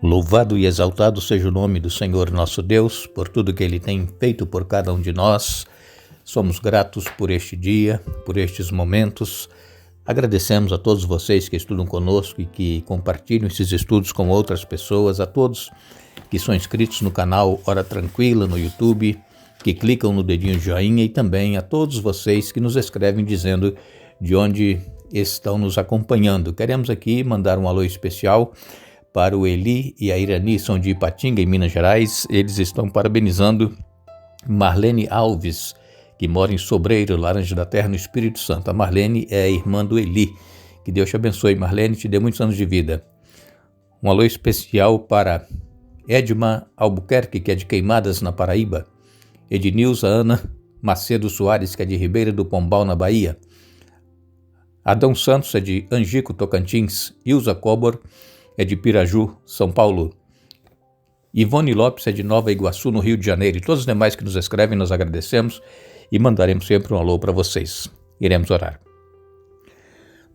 Louvado e exaltado seja o nome do Senhor nosso Deus, por tudo que Ele tem feito por cada um de nós. Somos gratos por este dia, por estes momentos. Agradecemos a todos vocês que estudam conosco e que compartilham esses estudos com outras pessoas, a todos que são inscritos no canal Hora Tranquila no YouTube, que clicam no dedinho de joinha, e também a todos vocês que nos escrevem dizendo de onde estão nos acompanhando. Queremos aqui mandar um alô especial para o Eli e a Irani, são de Ipatinga, em Minas Gerais. Eles estão parabenizando Marlene Alves, que mora em Sobreiro, Laranja da Terra, no Espírito Santo. A Marlene é a irmã do Eli. Que Deus te abençoe, Marlene, te dê muitos anos de vida. Um alô especial para Edma Albuquerque, que é de Queimadas, na Paraíba. Ednilza Ana Macedo Soares, que é de Ribeira do Pombal, na Bahia. Adão Santos é de Angico, Tocantins. Ilza Cobor é de Piraju, São Paulo. Ivone Lopes é de Nova Iguaçu, no Rio de Janeiro. E todos os demais que nos escrevem, nós agradecemos e mandaremos sempre um alô para vocês. Iremos orar.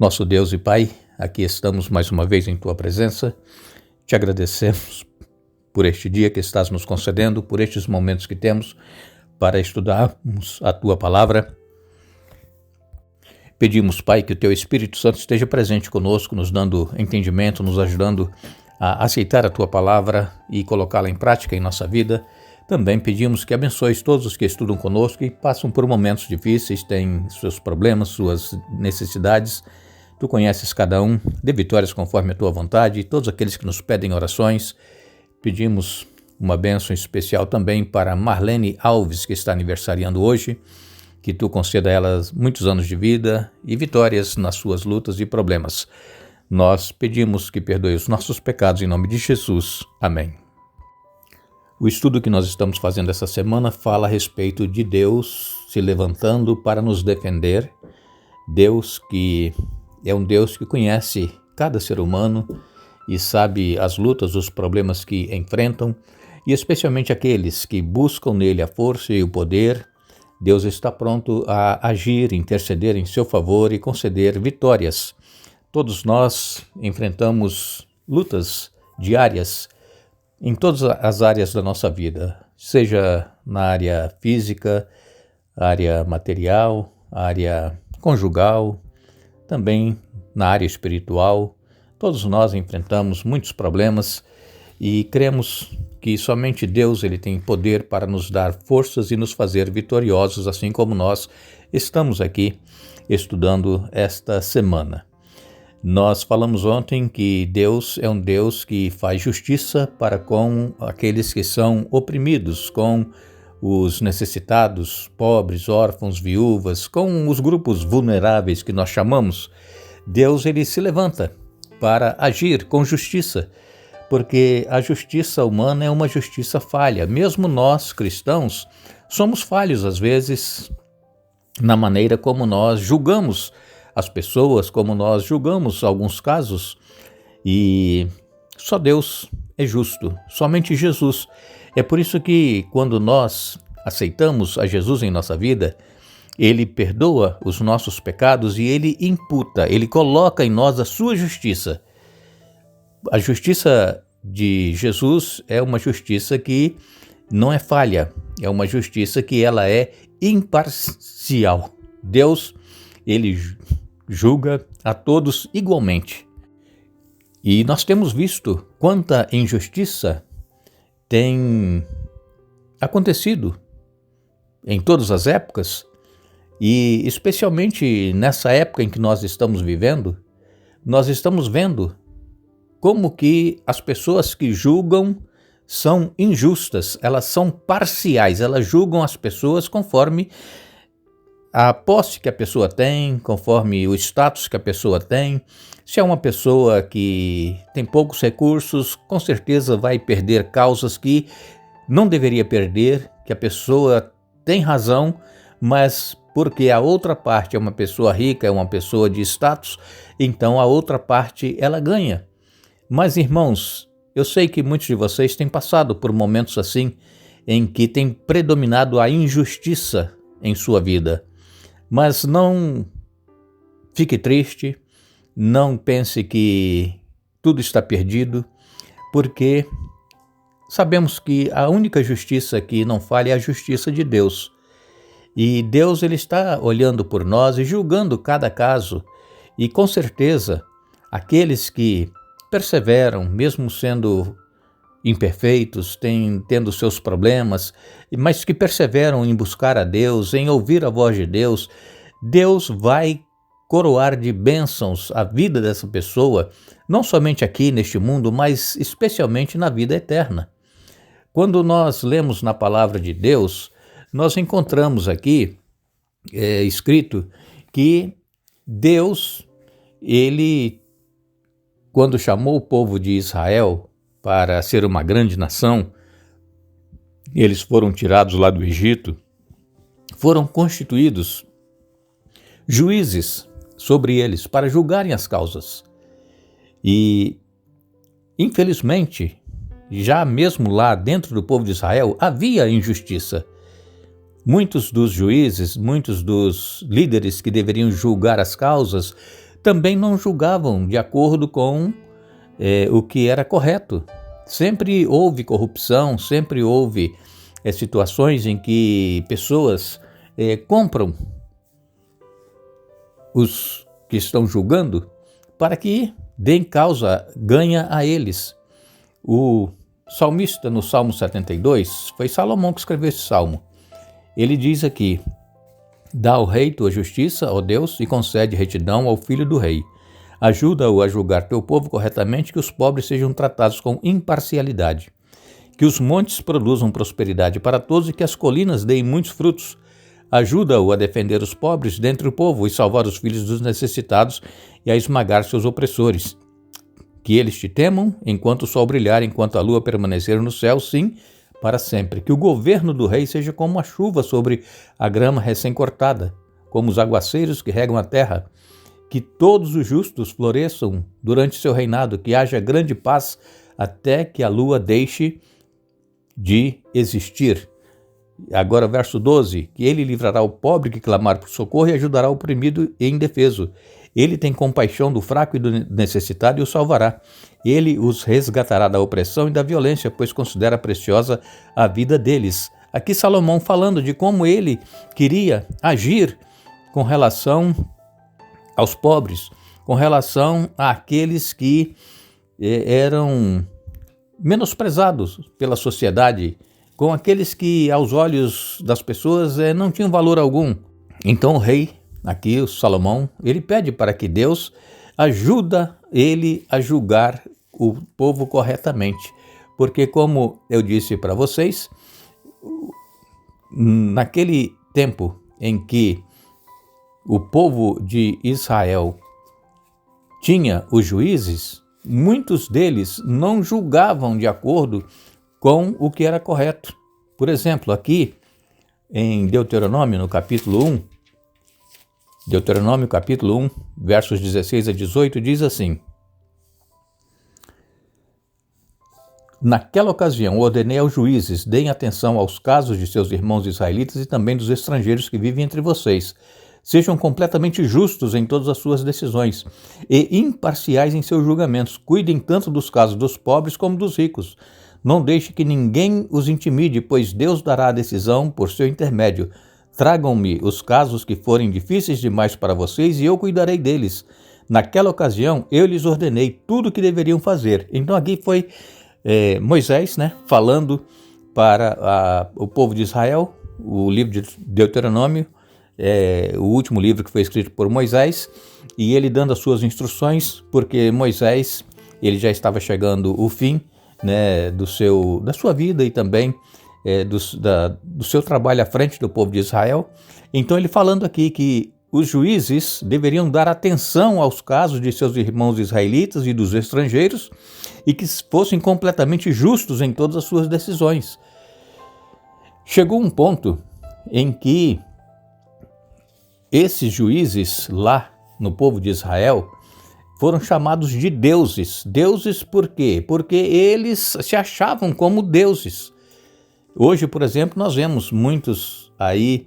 Nosso Deus e Pai, aqui estamos mais uma vez em Tua presença. Te agradecemos por este dia que estás nos concedendo, por estes momentos que temos para estudarmos a Tua Palavra. Pedimos, Pai, que o Teu Espírito Santo esteja presente conosco, nos dando entendimento, nos ajudando a aceitar a Tua Palavra e colocá-la em prática em nossa vida. Também pedimos que abençoes todos os que estudam conosco e passam por momentos difíceis, têm seus problemas, suas necessidades. Tu conheces cada um, dê vitórias conforme a Tua vontade, e todos aqueles que nos pedem orações. Pedimos uma bênção especial também para Marlene Alves, que está aniversariando hoje. Que Tu conceda a elas muitos anos de vida e vitórias nas suas lutas e problemas. Nós pedimos que perdoe os nossos pecados em nome de Jesus. Amém. O estudo que nós estamos fazendo essa semana fala a respeito de Deus se levantando para nos defender. Deus que é um Deus que conhece cada ser humano e sabe as lutas, os problemas que enfrentam, e especialmente aqueles que buscam nele a força e o poder. Deus está pronto a agir, interceder em seu favor e conceder vitórias. Todos nós enfrentamos lutas diárias em todas as áreas da nossa vida, seja na área física, área material, área conjugal, também na área espiritual. Todos nós enfrentamos muitos problemas e cremos que somente Deus ele tem poder para nos dar forças e nos fazer vitoriosos, assim como nós estamos aqui estudando esta semana. Nós falamos ontem que Deus é um Deus que faz justiça para com aqueles que são oprimidos, com os necessitados, pobres, órfãos, viúvas, com os grupos vulneráveis que nós chamamos. Deus ele se levanta para agir com justiça, porque a justiça humana é uma justiça falha. Mesmo nós, cristãos, somos falhos às vezes na maneira como nós julgamos as pessoas, como nós julgamos alguns casos, e só Deus é justo, somente Jesus. É por isso que quando nós aceitamos a Jesus em nossa vida, Ele perdoa os nossos pecados e Ele imputa, Ele coloca em nós a sua justiça. A justiça de Jesus é uma justiça que não é falha, é uma justiça que ela é imparcial. Deus, ele julga a todos igualmente. E nós temos visto quanta injustiça tem acontecido em todas as épocas, e especialmente nessa época em que nós estamos vivendo, nós estamos vendo como que as pessoas que julgam são injustas, elas são parciais, elas julgam as pessoas conforme a posse que a pessoa tem, conforme o status que a pessoa tem. Se é uma pessoa que tem poucos recursos, com certeza vai perder causas que não deveria perder, que a pessoa tem razão, mas porque a outra parte é uma pessoa rica, é uma pessoa de status, então a outra parte ela ganha. Mas, irmãos, eu sei que muitos de vocês têm passado por momentos assim, em que tem predominado a injustiça em sua vida. Mas não fique triste, não pense que tudo está perdido, porque sabemos que a única justiça que não falha é a justiça de Deus. E Deus ele está olhando por nós e julgando cada caso. E com certeza, aqueles que perseveram, mesmo sendo imperfeitos, tendo seus problemas, mas que perseveram em buscar a Deus, em ouvir a voz de Deus, Deus vai coroar de bênçãos a vida dessa pessoa, não somente aqui neste mundo, mas especialmente na vida eterna. Quando nós lemos na palavra de Deus, nós encontramos aqui escrito que Deus, ele, quando chamou o povo de Israel para ser uma grande nação, eles foram tirados lá do Egito, foram constituídos juízes sobre eles para julgarem as causas. E, infelizmente, já mesmo lá dentro do povo de Israel havia injustiça. Muitos dos juízes, muitos dos líderes que deveriam julgar as causas, também não julgavam de acordo com o que era correto. Sempre houve corrupção, sempre houve situações em que pessoas compram os que estão julgando para que deem causa ganha a eles. O salmista no Salmo 72, foi Salomão que escreveu esse salmo. Ele diz aqui: dá ao rei tua justiça, ó Deus, e concede retidão ao filho do rei. Ajuda-o a julgar teu povo corretamente, que os pobres sejam tratados com imparcialidade. Que os montes produzam prosperidade para todos e que as colinas deem muitos frutos. Ajuda-o a defender os pobres dentre o povo e salvar os filhos dos necessitados e a esmagar seus opressores. Que eles te temam enquanto o sol brilhar, enquanto a lua permanecer no céu, sim, para sempre. Que o governo do rei seja como a chuva sobre a grama recém-cortada, como os aguaceiros que regam a terra. Que todos os justos floresçam durante seu reinado, que haja grande paz até que a lua deixe de existir. Agora, verso 12, que ele livrará o pobre que clamar por socorro e ajudará o oprimido e indefeso. Ele tem compaixão do fraco e do necessitado e o salvará. Ele os resgatará da opressão e da violência, pois considera preciosa a vida deles. Aqui Salomão falando de como ele queria agir com relação aos pobres, com relação àqueles que eram menosprezados pela sociedade, com aqueles que aos olhos das pessoas não tinham valor algum. Então o rei, aqui o Salomão, ele pede para que Deus ajuda ele a julgar o povo corretamente, porque como eu disse para vocês, naquele tempo em que o povo de Israel tinha os juízes, muitos deles não julgavam de acordo com o que era correto. Por exemplo, aqui em Deuteronômio, no capítulo 1, Deuteronômio capítulo 1, versos 16 a 18, diz assim: naquela ocasião, ordenei aos juízes, deem atenção aos casos de seus irmãos israelitas e também dos estrangeiros que vivem entre vocês. Sejam completamente justos em todas as suas decisões e imparciais em seus julgamentos. Cuidem tanto dos casos dos pobres como dos ricos. Não deixe que ninguém os intimide, pois Deus dará a decisão por seu intermédio. Tragam-me os casos que forem difíceis demais para vocês e eu cuidarei deles. Naquela ocasião, eu lhes ordenei tudo o que deveriam fazer. Então aqui foi Moisés, falando para o povo de Israel, o livro de Deuteronômio, o último livro que foi escrito por Moisés, e ele dando as suas instruções, porque Moisés ele já estava chegando o fim da sua vida e também do seu trabalho à frente do povo de Israel. Então ele falando aqui que os juízes deveriam dar atenção aos casos de seus irmãos israelitas e dos estrangeiros e que fossem completamente justos em todas as suas decisões. Chegou um ponto em que esses juízes lá no povo de Israel foram chamados de deuses. Deuses por quê? Porque eles se achavam como deuses. Hoje, por exemplo, nós vemos muitos aí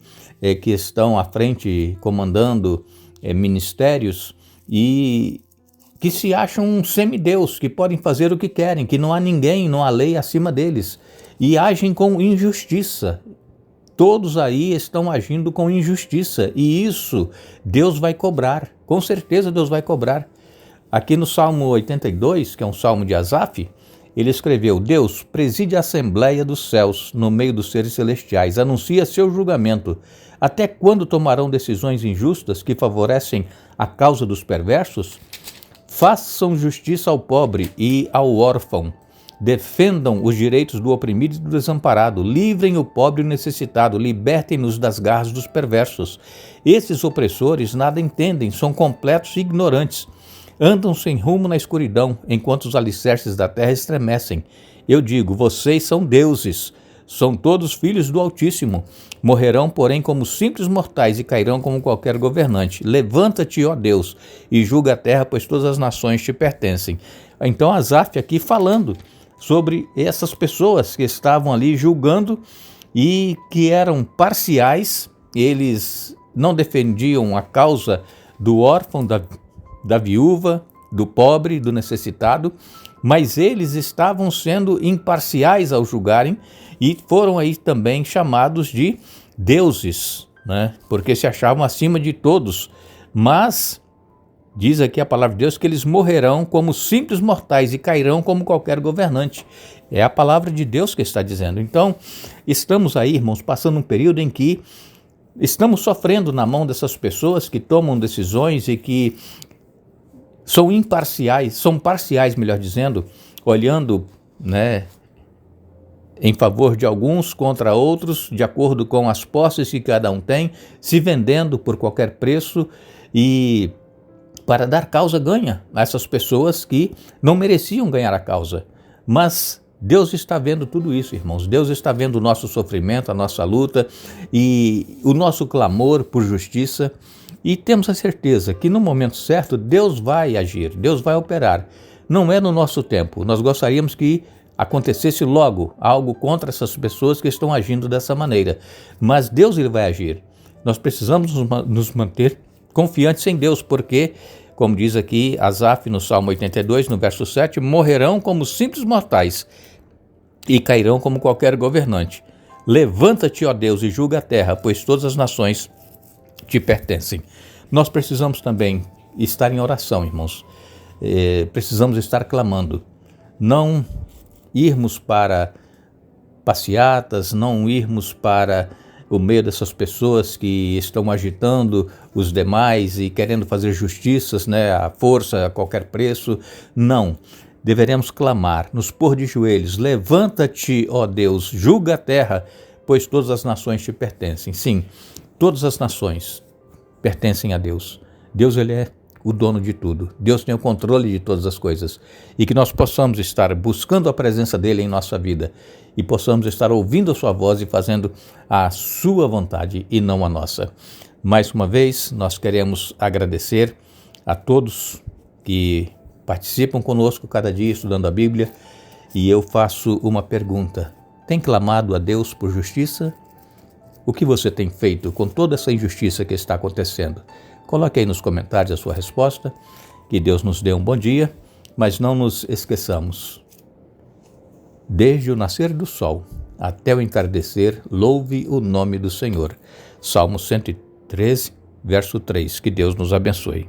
que estão à frente comandando ministérios e que se acham um semideus, que podem fazer o que querem, que não há ninguém, não há lei acima deles, e agem com injustiça. Todos aí estão agindo com injustiça, e isso Deus vai cobrar, com certeza Deus vai cobrar. Aqui no Salmo 82, que é um salmo de Asaf, ele escreveu: Deus preside a assembleia dos céus no meio dos seres celestiais, anuncia seu julgamento. Até quando tomarão decisões injustas que favorecem a causa dos perversos? Façam justiça ao pobre e ao órfão. Defendam os direitos do oprimido e do desamparado. Livrem o pobre e o necessitado. Libertem-nos das garras dos perversos. Esses opressores nada entendem, são completos e ignorantes. Andam sem rumo na escuridão, enquanto os alicerces da terra estremecem. Eu digo, vocês são deuses. São todos filhos do Altíssimo. Morrerão, porém, como simples mortais e cairão como qualquer governante. Levanta-te, ó Deus, e julga a terra, pois todas as nações te pertencem. Então Asaf aqui falando sobre essas pessoas que estavam ali julgando e que eram parciais, eles não defendiam a causa do órfão, da viúva, do pobre, do necessitado, mas eles estavam sendo imparciais ao julgarem e foram aí também chamados de deuses, né? Porque se achavam acima de todos. Mas diz aqui a palavra de Deus que eles morrerão como simples mortais e cairão como qualquer governante. É a palavra de Deus que está dizendo. Então, estamos aí, irmãos, passando um período em que estamos sofrendo na mão dessas pessoas que tomam decisões e que são parciais, melhor dizendo, olhando, né, em favor de alguns contra outros, de acordo com as posses que cada um tem, se vendendo por qualquer preço e para dar causa ganha a essas pessoas que não mereciam ganhar a causa. Mas Deus está vendo tudo isso, irmãos. Deus está vendo o nosso sofrimento, a nossa luta e o nosso clamor por justiça. E temos a certeza que no momento certo Deus vai agir, Deus vai operar. Não é no nosso tempo. Nós gostaríamos que acontecesse logo algo contra essas pessoas que estão agindo dessa maneira. Mas Deus ele vai agir. Nós precisamos nos manter confiantes em Deus, porque, como diz aqui Asaf no Salmo 82, no verso 7, morrerão como simples mortais e cairão como qualquer governante. Levanta-te, ó Deus, e julga a terra, pois todas as nações te pertencem. Nós precisamos também estar em oração, irmãos. Precisamos estar clamando. Não irmos para passeatas, não irmos para o meio dessas pessoas que estão agitando os demais e querendo fazer justiças, né, à força, a qualquer preço. Não. Deveremos clamar, nos pôr de joelhos. Levanta-te, ó Deus, julga a terra, pois todas as nações te pertencem. Sim, todas as nações pertencem a Deus. Deus, ele é o dono de tudo. Deus tem o controle de todas as coisas. E que nós possamos estar buscando a presença dele em nossa vida e possamos estar ouvindo a sua voz e fazendo a sua vontade e não a nossa. Mais uma vez, nós queremos agradecer a todos que participam conosco cada dia estudando a Bíblia. E eu faço uma pergunta. Tem clamado a Deus por justiça? O que você tem feito com toda essa injustiça que está acontecendo? Coloque aí nos comentários a sua resposta. Que Deus nos dê um bom dia, mas não nos esqueçamos. Desde o nascer do sol até o entardecer, louve o nome do Senhor. Salmo 113, verso 3. Que Deus nos abençoe.